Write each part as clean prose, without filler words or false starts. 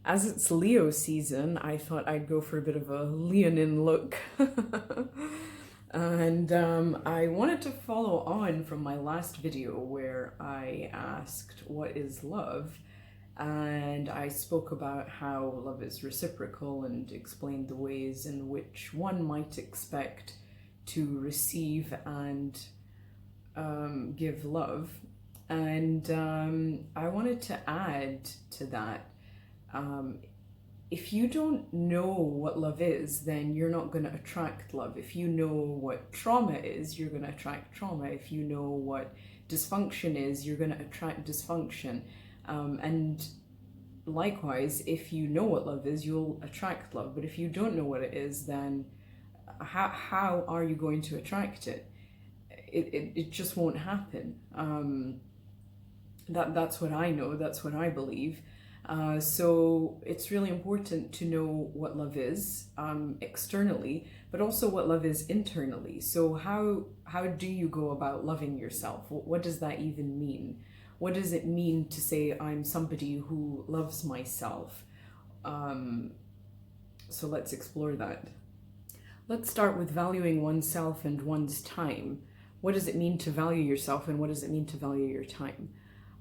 As it's Leo season, I thought I'd go for a bit of a Leonine look. And I wanted to follow on from my last video where I asked, what is love? And I spoke about how love is reciprocal and explained the ways in which one might expect to receive and give love. And I wanted to add to that, um, if you don't know what love is, then you're not going to attract love. If you know what trauma is, you're going to attract trauma. If you know what dysfunction is, you're going to attract dysfunction. And likewise, if you know what love is, you'll attract love. But if you don't know what it is, then how are you going to attract it? It just won't happen. That's what I know, that's what I believe. So it's really important to know what love is externally, but also what love is internally. So how do you go about loving yourself? What does that even mean? What does it mean to say I'm somebody who loves myself? So let's explore that. Let's start with valuing oneself and one's time. What does it mean to value yourself, and what does it mean to value your time?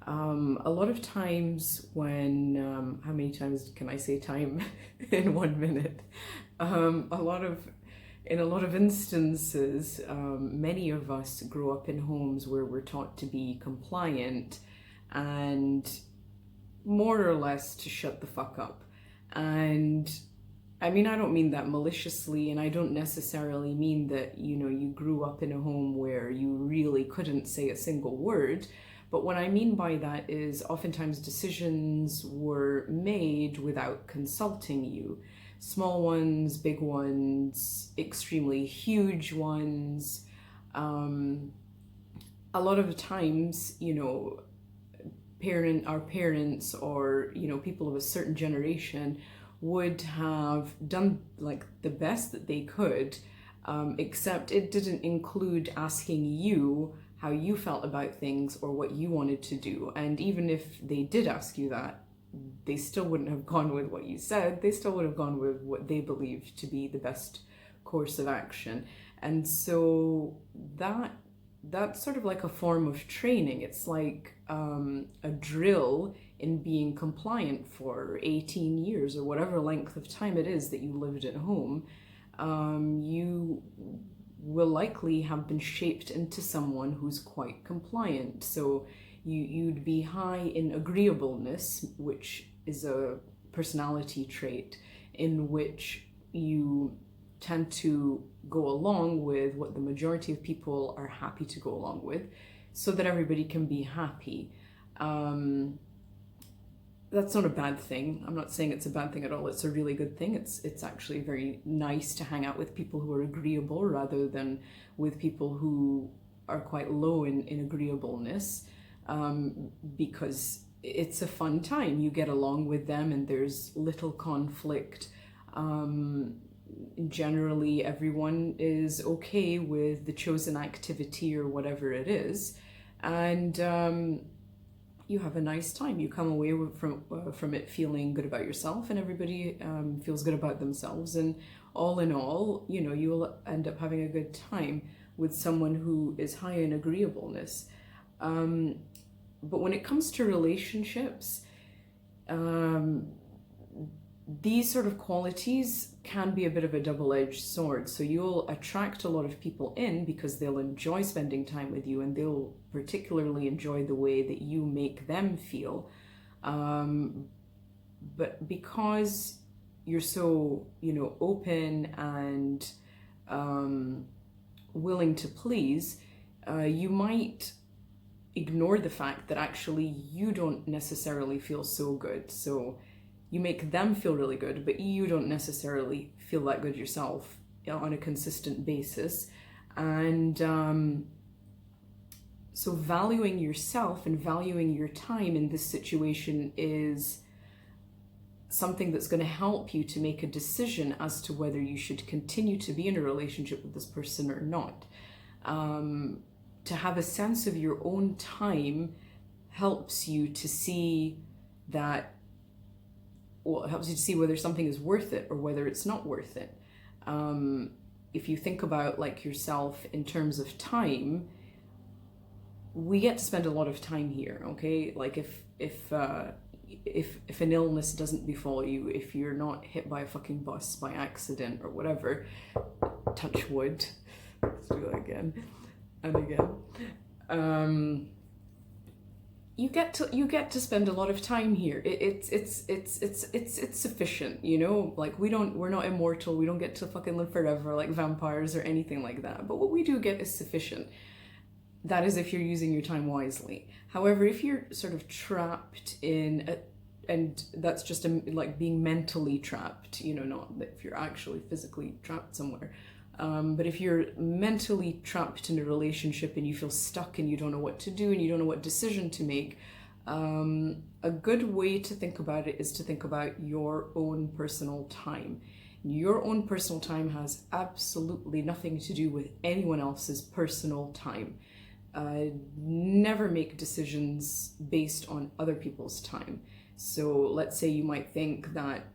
A lot of times when, how many times can I say time in 1 minute? In a lot of instances, many of us grow up in homes where we're taught to be compliant and more or less to shut the fuck up. And I mean, I don't mean that maliciously, and I don't necessarily mean that, you grew up in a home where you really couldn't say a single word. But what I mean by that is oftentimes decisions were made without consulting you. Small ones, big ones, extremely huge ones. A lot of the times, our parents or, people of a certain generation would have done like the best that they could, except it didn't include asking you how you felt about things or what you wanted to do. And even if they did ask you that, they still wouldn't have gone with what you said. They still would have gone with what they believed to be the best course of action. And so that's sort of like a form of training. It's like a drill in being compliant for 18 years or whatever length of time it is that you lived at home. You will likely have been shaped into someone who's quite compliant. So you'd be high in agreeableness, which is a personality trait in which you tend to go along with what the majority of people are happy to go along with so that everybody can be happy. That's not a bad thing. I'm not saying it's a bad thing at all. It's a really good thing. It's actually very nice to hang out with people who are agreeable rather than with people who are quite low in agreeableness, because it's a fun time. You get along with them and there's little conflict. Generally, everyone is okay with the chosen activity or whatever it is. And you have a nice time. You come away from it feeling good about yourself, and everybody feels good about themselves. And all in all, you will end up having a good time with someone who is high in agreeableness. But when it comes to relationships, these sort of qualities can be a bit of a double-edged sword. So you'll attract a lot of people in because they'll enjoy spending time with you, and they'll particularly enjoy the way that you make them feel. But because you're so, open and willing to please, you might ignore the fact that actually you don't necessarily feel so good. So you make them feel really good, but you don't necessarily feel that good yourself on a consistent basis. And so valuing yourself and valuing your time in this situation is something that's going to help you to make a decision as to whether you should continue to be in a relationship with this person or not. To have a sense of your own time helps you to see that well, it helps you to see whether something is worth it or whether it's not worth it. If you think about like yourself in terms of time, we get to spend a lot of time here, okay? Like if an illness doesn't befall you, if you're not hit by a fucking bus by accident or whatever, touch wood, let's do that again and again. You get to spend a lot of time here. It's sufficient, you know. Like we're not immortal. We don't get to fucking live forever like vampires or anything like that. But what we do get is sufficient. That is if you're using your time wisely. However, if you're sort of trapped and that's just like being mentally trapped, you know, not that if you're actually physically trapped somewhere. But if you're mentally trapped in a relationship and you feel stuck and you don't know what to do and you don't know what decision to make, a good way to think about it is to think about your own personal time. Your own personal time has absolutely nothing to do with anyone else's personal time. Never make decisions based on other people's time. So let's say you might think that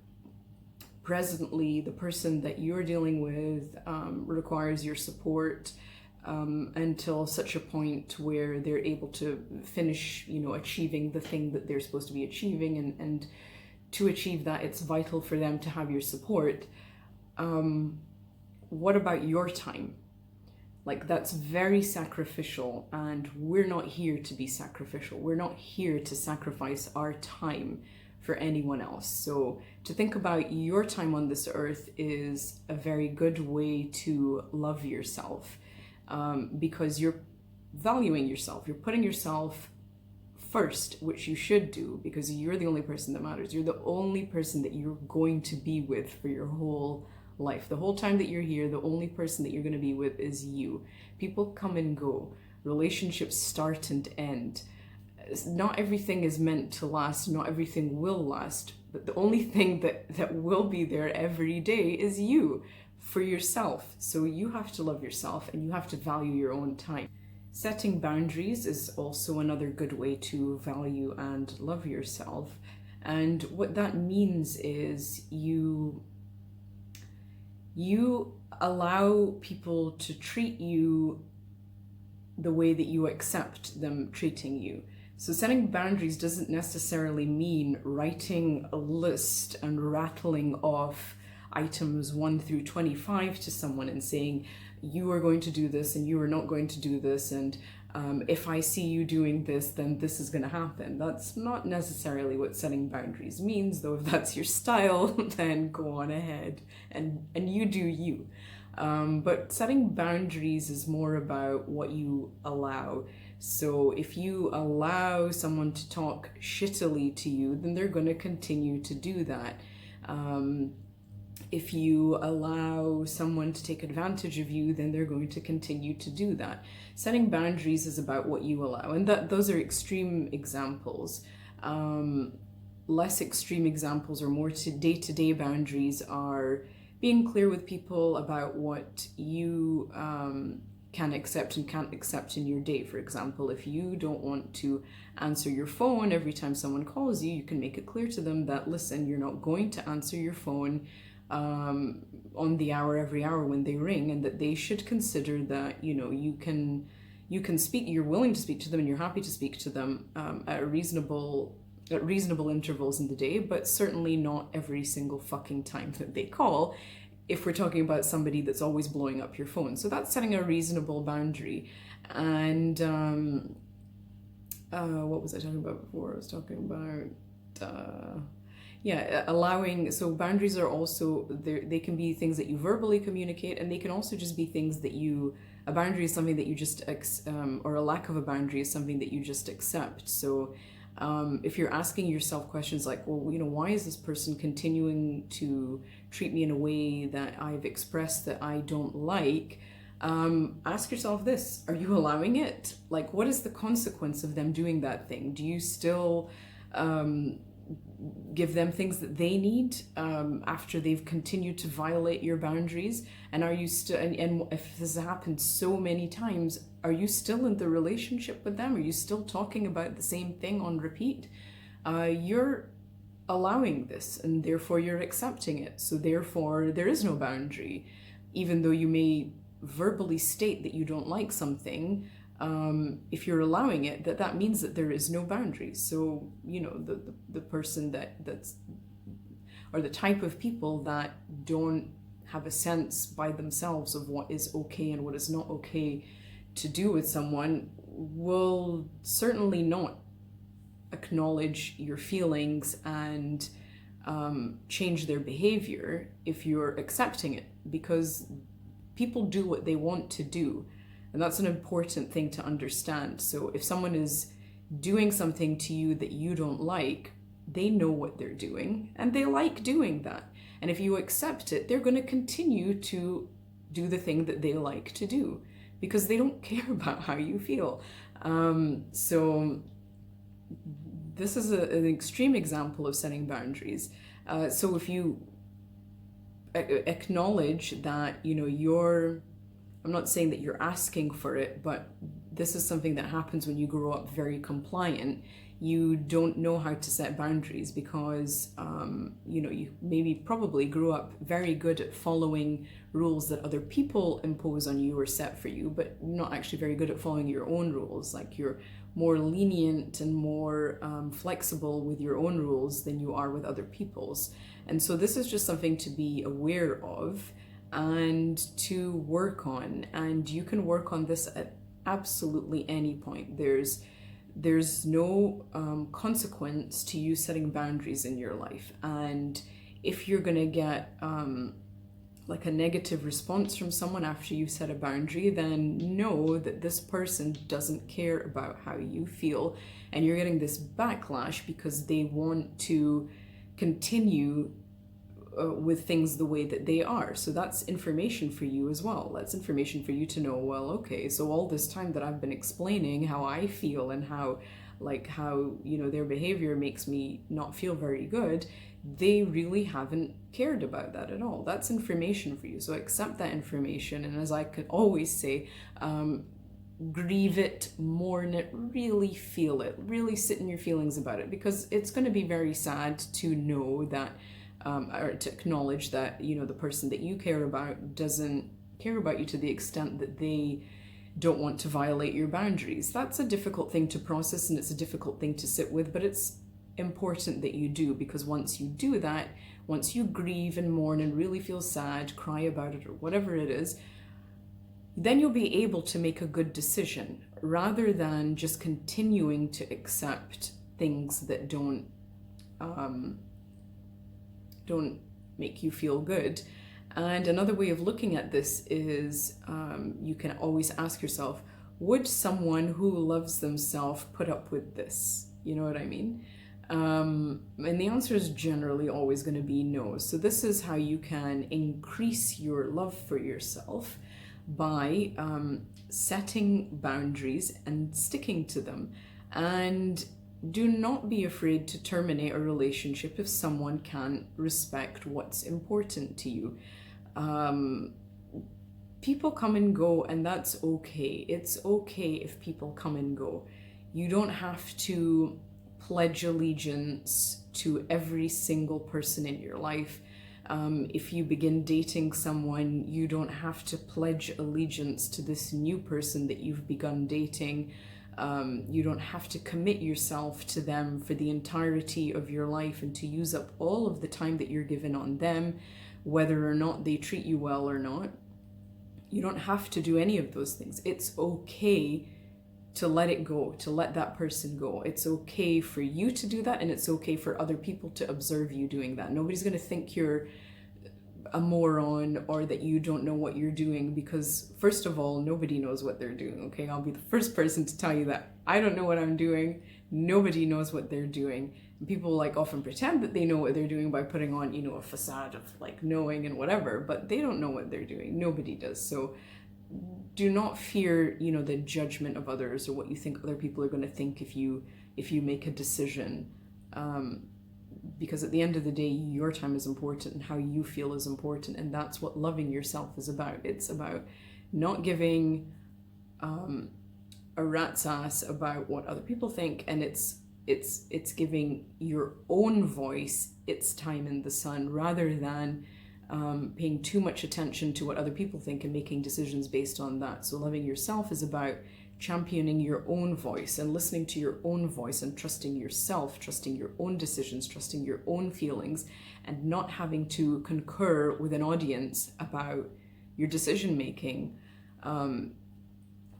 presently the person that you're dealing with requires your support until such a point where they're able to finish, you know, achieving the thing that they're supposed to be achieving, and to achieve that it's vital for them to have your support. What about your time? Like, that's very sacrificial, and we're not here to be sacrificial. We're not here to sacrifice our time for anyone else. So to think about your time on this earth is a very good way to love yourself, because you're valuing yourself. You're putting yourself first, which you should do, because you're the only person that matters. You're the only person that you're going to be with for your whole life. The whole time that you're here, the only person that you're going to be with is you. People come and go. Relationships start and end. Not everything is meant to last. Not everything will last. But the only thing that will be there every day is you, for yourself. So you have to love yourself and you have to value your own time. Setting boundaries is also another good way to value and love yourself. And what that means is you allow people to treat you the way that you accept them treating you. So setting boundaries doesn't necessarily mean writing a list and rattling off items 1 through 25 to someone and saying, you are going to do this and you are not going to do this, and if I see you doing this, then this is going to happen. That's not necessarily what setting boundaries means, though. If that's your style, then go on ahead and you do you. But setting boundaries is more about what you allow. So if you allow someone to talk shittily to you, then they're going to continue to do that. If you allow someone to take advantage of you, then they're going to continue to do that. Setting boundaries is about what you allow, and those are extreme examples. Less extreme examples, or more day-to-day boundaries, are being clear with people about what you can accept and can't accept in your day. For example, if you don't want to answer your phone every time someone calls you, you can make it clear to them that, listen, you're not going to answer your phone on the hour every hour when they ring, and that they should consider that, you know, you can speak, you're willing to speak to them and you're happy to speak to them at reasonable intervals in the day, but certainly not every single fucking time that they call, if we're talking about somebody that's always blowing up your phone. So that's setting a reasonable boundary. And what was I talking about before? I was talking about allowing. So boundaries are also there. They can be things that you verbally communicate, and they can also just be things that a boundary is something that you just or a lack of a boundary is something that you just accept. So if you're asking yourself questions like, well, you know, why is this person continuing to treat me in a way that I've expressed that I don't like? Ask yourself this: are you allowing it? Like, what is the consequence of them doing that thing? Do you still give them things that they need after they've continued to violate your boundaries? And are you still, and if this has happened so many times, are you still in the relationship with them? Are you still talking about the same thing on repeat? You're allowing this, and therefore you're accepting it. So therefore there is no boundary, even though you may verbally state that you don't like something. If you're allowing it, that means that there is no boundary. So the person that's or the type of people that don't have a sense by themselves of what is okay and what is not okay to do with someone will certainly not acknowledge your feelings and change their behavior if you're accepting it, because people do what they want to do, and that's an important thing to understand. So if someone is doing something to you that you don't like, they know what they're doing and they like doing that, and if you accept it, they're going to continue to do the thing that they like to do because they don't care about how you feel. So this is an extreme example of setting boundaries. So if you acknowledge that, I'm not saying that you're asking for it, but this is something that happens when you grow up very compliant. You don't know how to set boundaries because, you probably grew up very good at following rules that other people impose on you or set for you, but not actually very good at following your own rules. Like, you're more lenient and more flexible with your own rules than you are with other people's. And so this is just something to be aware of and to work on. And you can work on this at absolutely any point. There's no consequence to you setting boundaries in your life. And if you're going to get like a negative response from someone after you set a boundary, then know that this person doesn't care about how you feel, and you're getting this backlash because they want to continue with things the way that they are. So that's information for you as well. That's information for you to know, well, okay, so all this time that I've been explaining how I feel and how their behavior makes me not feel very good, they really haven't cared about that at all. That's information for you. So accept that information, and as I could always say, grieve it, mourn it, really feel it, really sit in your feelings about it, because it's going to be very sad to know that or to acknowledge that the person that you care about doesn't care about you to the extent that they don't want to violate your boundaries. That's a difficult thing to process, and it's a difficult thing to sit with, but it's important that you do, because once you do that, once you grieve and mourn and really feel sad, cry about it or whatever it is, then you'll be able to make a good decision rather than just continuing to accept things that don't make you feel good. And another way of looking at this is you can always ask yourself, would someone who loves themselves put up with this? You know what I mean? And the answer is generally always going to be no. So this is how you can increase your love for yourself, by setting boundaries and sticking to them. And do not be afraid to terminate a relationship if someone can't respect what's important to you. People come and go, and that's okay. It's okay if people come and go. You don't have to pledge allegiance to every single person in your life. If you begin dating someone, you don't have to pledge allegiance to this new person that you've begun dating. You don't have to commit yourself to them for the entirety of your life and to use up all of the time that you're given on them, whether or not they treat you well or not. You don't have to do any of those things. It's okay to let it go, to let that person go. It's okay for you to do that, and it's okay for other people to observe you doing that. Nobody's going to think you're a moron or that you don't know what you're doing, because first of all, nobody knows what they're doing, okay? I'll be the first person to tell you that. I don't know what I'm doing. Nobody knows what they're doing. And people often pretend that they know what they're doing by putting on, a facade of knowing and whatever, but they don't know what they're doing. Nobody does. So do not fear, the judgment of others or what you think other people are going to think if you make a decision. Because at the end of the day, your time is important and how you feel is important. And that's what loving yourself is about. It's about not giving a rat's ass about what other people think. And it's It's giving your own voice its time in the sun, rather than paying too much attention to what other people think and making decisions based on that. So loving yourself is about championing your own voice and listening to your own voice and trusting yourself, trusting your own decisions, trusting your own feelings, and not having to concur with an audience about your decision making.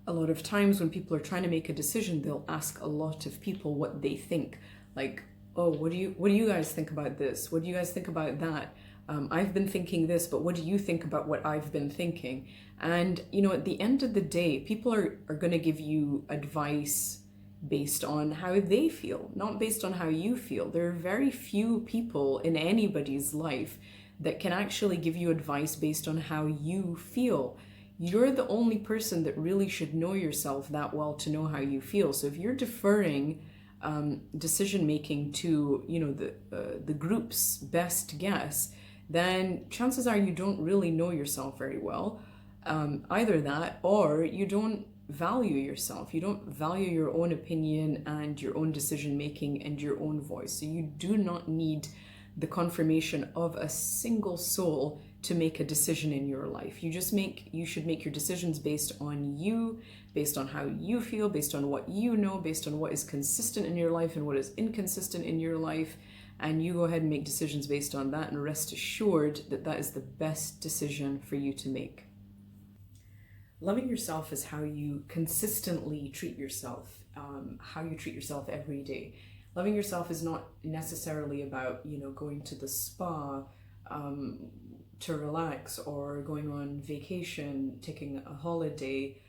A lot of times when people are trying to make a decision, they'll ask a lot of people what they think. Like, oh, what do you guys think about this? What do you guys think about that? I've been thinking this, but what do you think about what I've been thinking? And, at the end of the day, people are going to give you advice based on how they feel, not based on how you feel. There are very few people in anybody's life that can actually give you advice based on how you feel. You're the only person that really should know yourself that well to know how you feel. So if you're deferring decision making to the group's best guess, then chances are you don't really know yourself very well. Either that, or you don't value yourself. You don't value your own opinion and your own decision making and your own voice. So you do not need the confirmation of a single soul to make a decision in your life. You should make your decisions based on you, based on how you feel, based on what you know, based on what is consistent in your life and what is inconsistent in your life. And you go ahead and make decisions based on that, and rest assured that that is the best decision for you to make. Loving yourself is how you consistently treat yourself, how you treat yourself every day. Loving yourself is not necessarily about, going to the spa to relax, or going on vacation, taking a holiday,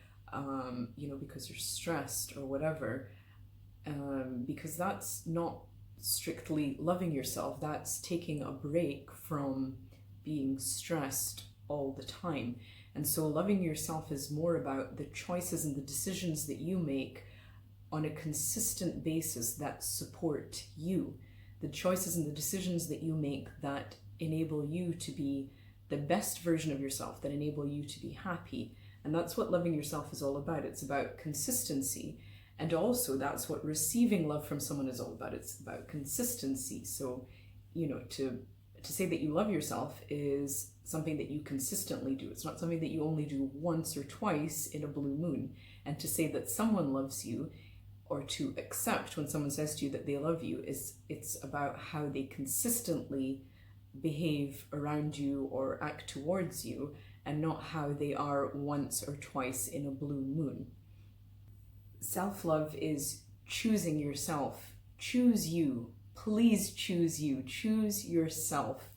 because you're stressed or whatever, because that's not strictly loving yourself. That's taking a break from being stressed all the time. And so loving yourself is more about the choices and the decisions that you make on a consistent basis that support you, the choices and the decisions that you make that enable you to be the best version of yourself, that enable you to be happy. And that's what loving yourself is all about. It's about consistency. And also that's what receiving love from someone is all about. It's about consistency. So, to say that you love yourself is something that you consistently do. It's not something that you only do once or twice in a blue moon. And to say that someone loves you, or to accept when someone says to you that they love you, it's about how they consistently behave around you or act towards you, and not how they are once or twice in a blue moon. Self-love is choosing yourself. Choose you. Please choose you. Choose yourself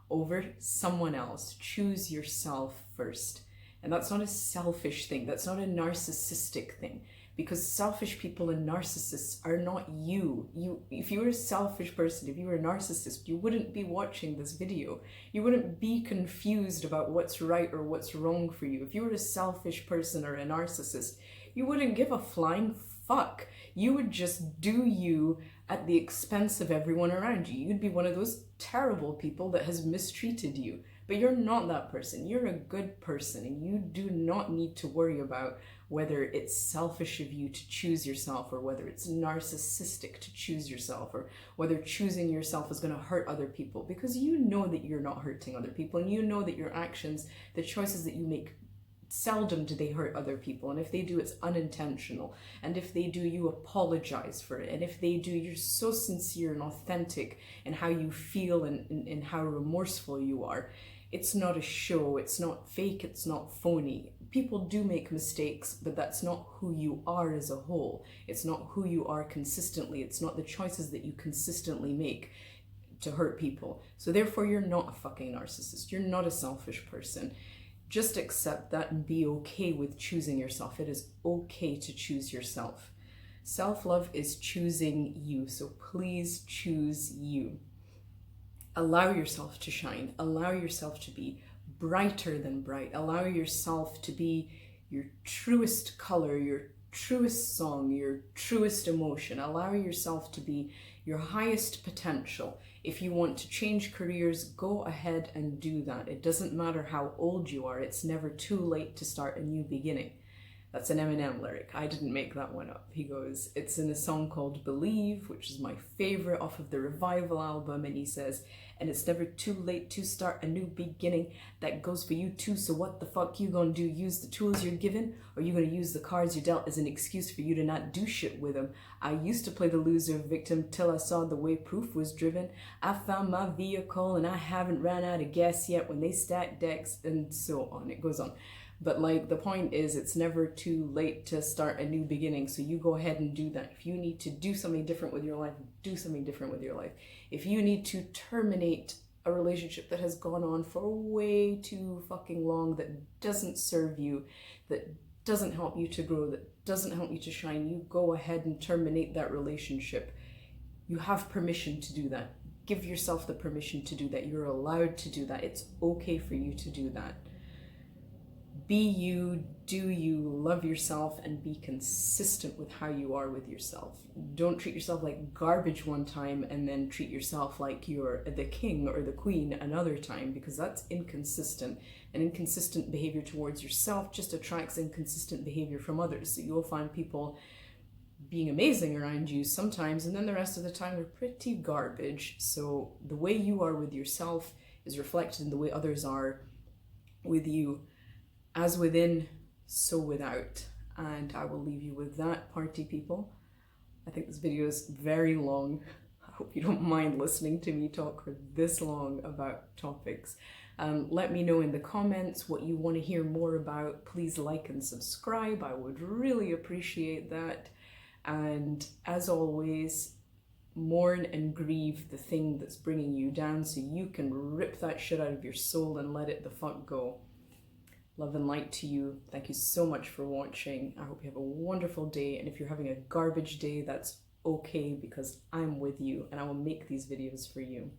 over someone else. Choose yourself first. And that's not a selfish thing. That's not a narcissistic thing. Because selfish people and narcissists are not you. If you were a selfish person, if you were a narcissist, you wouldn't be watching this video. You wouldn't be confused about what's right or what's wrong for you. If you were a selfish person or a narcissist, you wouldn't give a flying fuck. You would just do you at the expense of everyone around you. You'd be one of those terrible people that has mistreated you. But you're not that person. You're a good person, and you do not need to worry about whether it's selfish of you to choose yourself, or whether it's narcissistic to choose yourself, or whether choosing yourself is going to hurt other people, because you know that you're not hurting other people, and you know that your actions, the choices that you make, seldom do they hurt other people. And if they do, it's unintentional. And if they do, you apologize for it. And if they do, you're so sincere and authentic in how you feel and how remorseful you are. It's not a show. It's not fake. It's not phony. People do make mistakes, but that's not who you are as a whole. It's not who you are consistently. It's not the choices that you consistently make to hurt people. So therefore, you're not a fucking narcissist. You're not a selfish person. Just accept that and be okay with choosing yourself. It is okay to choose yourself. Self-love is choosing you. So please choose you. Allow yourself to shine. Allow yourself to be brighter than bright. Allow yourself to be your truest color, your truest song, your truest emotion. Allow yourself to be your highest potential. If you want to change careers, go ahead and do that. It doesn't matter how old you are. It's never too late to start a new beginning. That's an Eminem lyric. I didn't make that one up. He goes, it's in a song called Believe, which is my favorite off of the Revival album. And he says, and it's never too late to start a new beginning. That goes for you too. So what the fuck you gonna do? Use the tools you're given? Or you gonna use the cards you dealt as an excuse for you to not do shit with them? I used to play the loser victim till I saw the way proof was driven. I found my vehicle and I haven't ran out of gas yet when they stack decks, and so on. It goes on. But like, the point is, it's never too late to start a new beginning. So you go ahead and do that. If you need to do something different with your life, do something different with your life. If you need to terminate a relationship that has gone on for way too fucking long, that doesn't serve you, that doesn't help you to grow, that doesn't help you to shine, you go ahead and terminate that relationship. You have permission to do that. Give yourself the permission to do that. You're allowed to do that. It's okay for you to do that. Be you, do you, love yourself, and be consistent with how you are with yourself. Don't treat yourself like garbage one time and then treat yourself like you're the king or the queen another time, because that's inconsistent. And inconsistent behavior towards yourself just attracts inconsistent behavior from others. So you'll find people being amazing around you sometimes, and then the rest of the time they're pretty garbage. So the way you are with yourself is reflected in the way others are with you. As within, so without. And I will leave you with that, party people. I think this video is very long. I hope you don't mind listening to me talk for this long about topics. Let me know in the comments what you want to hear more about. Please like and subscribe. I would really appreciate that. And as always, mourn and grieve the thing that's bringing you down so you can rip that shit out of your soul and let it the fuck go. Love and light to you. Thank you so much for watching. I hope you have a wonderful day. And if you're having a garbage day, that's okay, because I'm with you and I will make these videos for you.